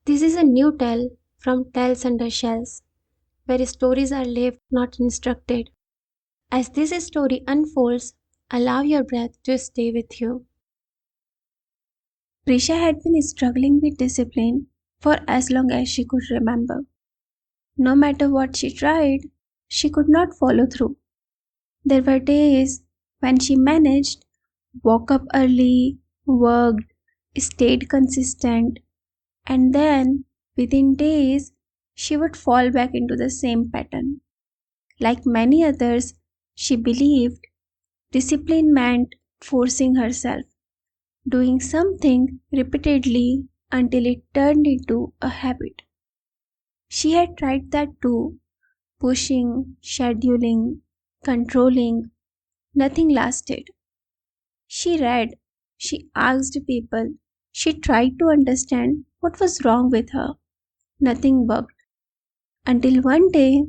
This is a new tale from Tales Under Shells, where stories are lived, not instructed. As this story unfolds, allow your breath to stay with you. Prisha had been struggling with discipline for as long as she could remember. No matter what she tried, she could not follow through. There were days when she managed, woke up early, worked, stayed consistent, and then within days she would fall back into the same pattern. Like many others, she believed discipline meant forcing herself, doing something repeatedly until it turned into a habit. She had tried that too, pushing, scheduling, controlling. Nothing lasted. She read, she asked people, she tried to understand what was wrong with her. Nothing worked. Until one day,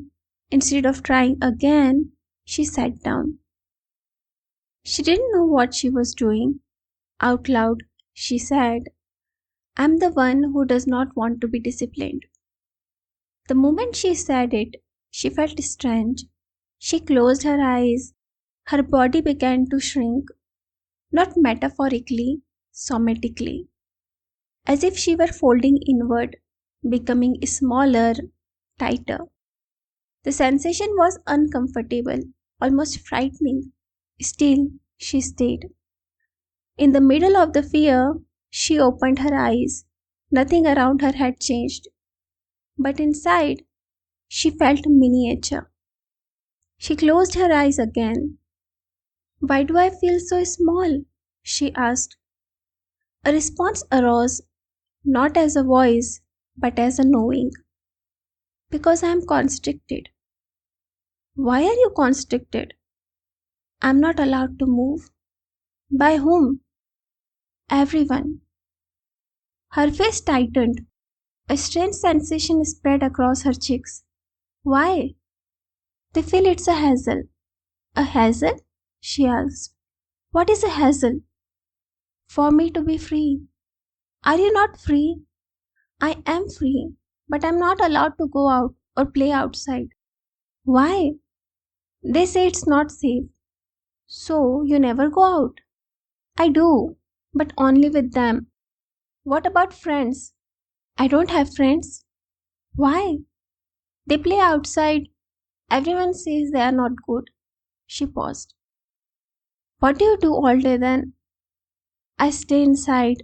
instead of trying again, she sat down. She didn't know what she was doing. Out loud, she said, I'm the one who does not want to be disciplined. The moment she said it, she felt strange. She closed her eyes. Her body began to shrink, not metaphorically, somatically, as if she were folding inward, becoming smaller, tighter. The sensation was uncomfortable, almost frightening. Still, she stayed. In the middle of the fear, she opened her eyes. Nothing around her had changed, but inside, she felt miniature. She closed her eyes again. Why do I feel so small? She asked. A response arose, not as a voice, but as a knowing. Because I am constricted. Why are you constricted? I am not allowed to move. By whom? Everyone. Her face tightened. A strange sensation spread across her cheeks. Why? They feel it's a hassle. A hassle? She asked. What is a hassle? For me to be free. Are you not free? I am free, but I'm not allowed to go out or play outside. Why? They say it's not safe. So you never go out? I do, but only with them. What about friends? I don't have friends. Why? They play outside. Everyone says they are not good. She paused. What do you do all day then? I stay inside,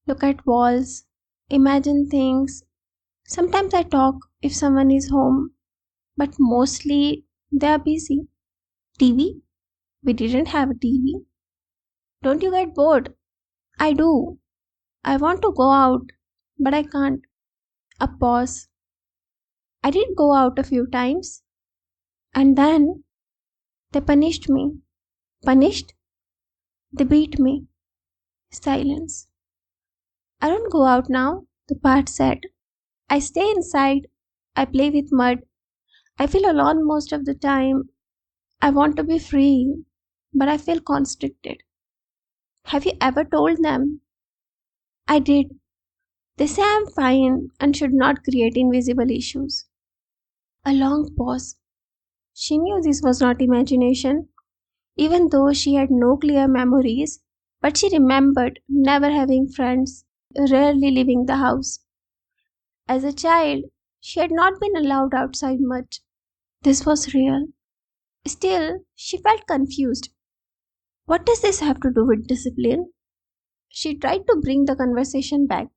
look at walls, imagine things. Sometimes I talk if someone is home, but mostly they are busy. TV? We didn't have a TV. Don't you get bored? I do. I want to go out, but I can't. A pause. I did go out a few times, and then they punished me. Punished? They beat me. Silence. I don't go out now, the part said. I stay inside. I play with mud. I feel alone most of the time. I want to be free, but I feel constricted. Have you ever told them? I did. They say I'm fine and should not create invisible issues. A long pause. She knew this was not imagination, even though she had no clear memories, but she remembered never having friends, rarely leaving the house. As a child, she had not been allowed outside much. This was real. Still, she felt confused. What does this have to do with discipline? She tried to bring the conversation back.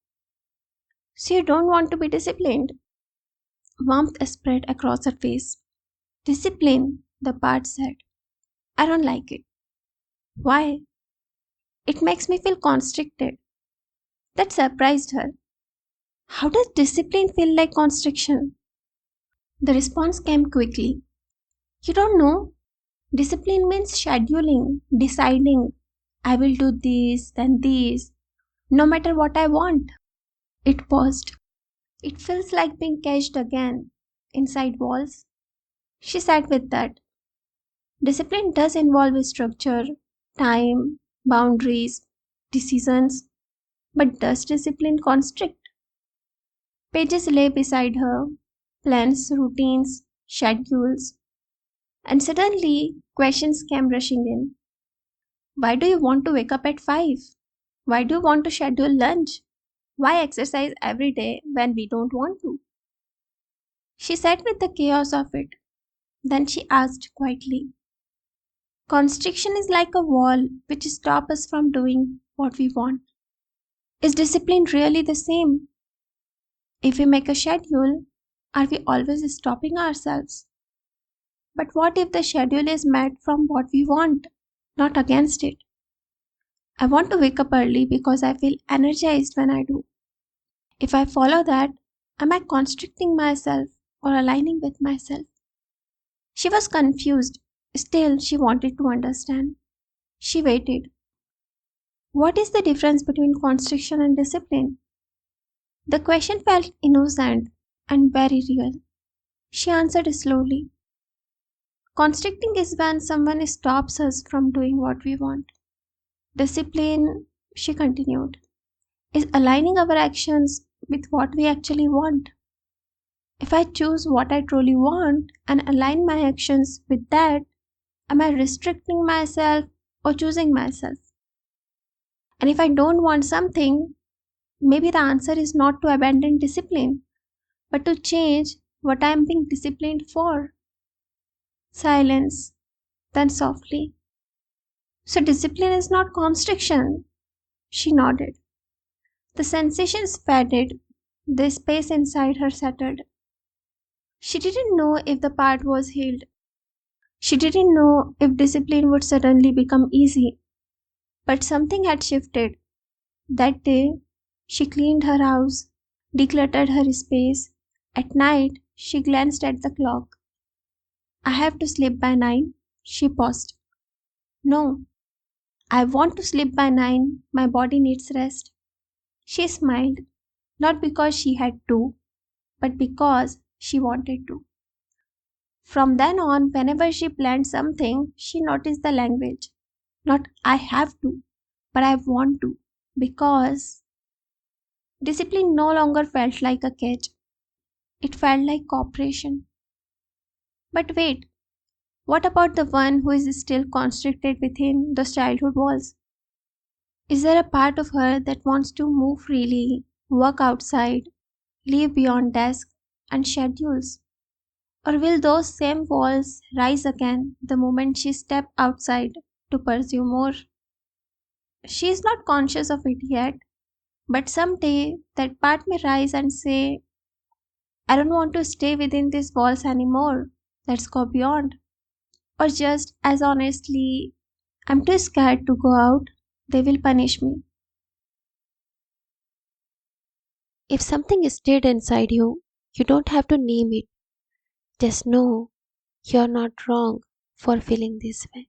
So you don't want to be disciplined? Warmth spread across her face. Discipline, the part said. I don't like it. Why? It makes me feel constricted. That surprised her. How does discipline feel like constriction? The response came quickly. You don't know? Discipline means scheduling, deciding, I will do this, then this, no matter what I want. It paused. It feels like being caged again, inside walls. She sat with that. Discipline does involve structure, time, boundaries, decisions, but does discipline constrict? Pages lay beside her, plans, routines, schedules, and suddenly questions came rushing in. Why do you want to wake up at 5? Why do you want to schedule lunch? Why exercise every day when we don't want to? She sat with the chaos of it. Then she asked quietly, constriction is like a wall which stops us from doing what we want. Is discipline really the same? If we make a schedule, are we always stopping ourselves? But what if the schedule is made from what we want, not against it? I want to wake up early because I feel energized when I do. If I follow that, am I constricting myself or aligning with myself? She was confused. Still, she wanted to understand. She waited. What is the difference between constriction and discipline? The question felt innocent and very real. She answered slowly. Constricting is when someone stops us from doing what we want. Discipline, she continued, is aligning our actions with what we actually want. If I choose what I truly want and align my actions with that, am I restricting myself or choosing myself? And if I don't want something, maybe the answer is not to abandon discipline, but to change what I am being disciplined for. Silence, then softly. So, discipline is not constriction. She nodded. The sensations faded, the space inside her settled. She didn't know if the part was healed. She didn't know if discipline would suddenly become easy. But something had shifted. That day, she cleaned her house, decluttered her space. At night, she glanced at the clock. I have to sleep by 9. She paused. No, I want to sleep by 9. My body needs rest. She smiled, not because she had to, but because she wanted to. From then on, whenever she planned something, she noticed the language. Not I have to, but I want to. Because discipline no longer felt like a cage, it felt like cooperation. But wait, what about the one who is still constricted within those childhood walls? Is there a part of her that wants to move freely, work outside, live beyond desk and schedules? Or will those same walls rise again the moment she steps outside to pursue more? She is not conscious of it yet, but someday that part may rise and say, I don't want to stay within these walls anymore. Let's go beyond. Or just as honestly, I'm too scared to go out. They will punish me. If something is stayed inside you, you don't have to name it. Just know you're not wrong for feeling this way.